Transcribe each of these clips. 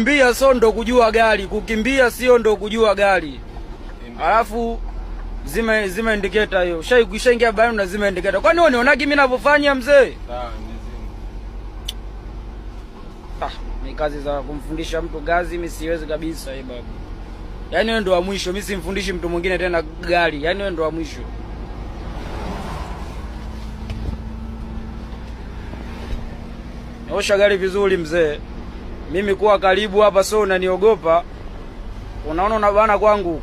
Kukimbia sio ndo kujua gari, kukimbia sio ndo kujua gari. Alafu zima indicator hiyo. Ushaingia bani na zima indicator. Kwani wewe unaona mimi ninavyofanya mzee? Ni kazi za kumfundisha mtu gazi mimi siwezi kabisa babu. Yaani wewe ndo wa mwisho, mimi simfundishi mtu mwingine tena gari. Yaani wewe ndo wa mwisho. Osha gari vizuri mzee. Mimi kuwa karibu hapa sio unaniogopa. Unaona unabana kwangu huko.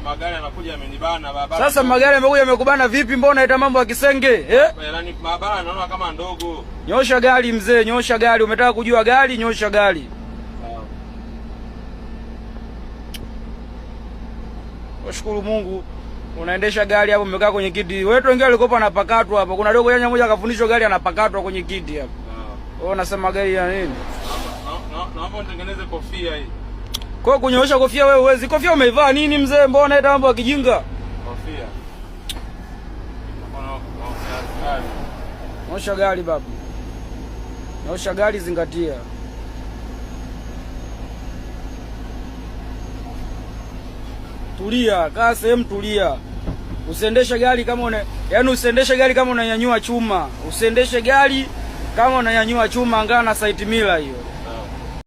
Magari yanakuja yamenibana baba. Sasa magari yamekuja yamekubana vipi? Mbona unaita mambo ya kisenge? Yaani barabara naona kama ndogo. Nyosha gari mzee, nyosha gari. Umetaka kujua gari, nyosha gari. Sawa. Washukuru Mungu. Unaendesha gari hapo umekaa kwenye kiti. Wewe wengine walikopa anapakatwa hapa. Kuna dogo yanya moja akafundishwa gari anapakatwa kwenye kiti hapa. Wewe unasema gari ya nini? Naomba nitengeneze kofia hii. Kwa kunyoosha kofia wewe uwezi. Kofia umeivaa nini mzee? Mbona unaita mambo ya kijinga? Kofia. Nyosha gari babu. Nyosha gari zingatia. Tulia, kaa sehemu tulia. Usiendeshe gari kama usiendeshe gari kama unanyanyua chuma. Usiendeshe gari kama unanyanyua chuma, angana na site mila hiyo.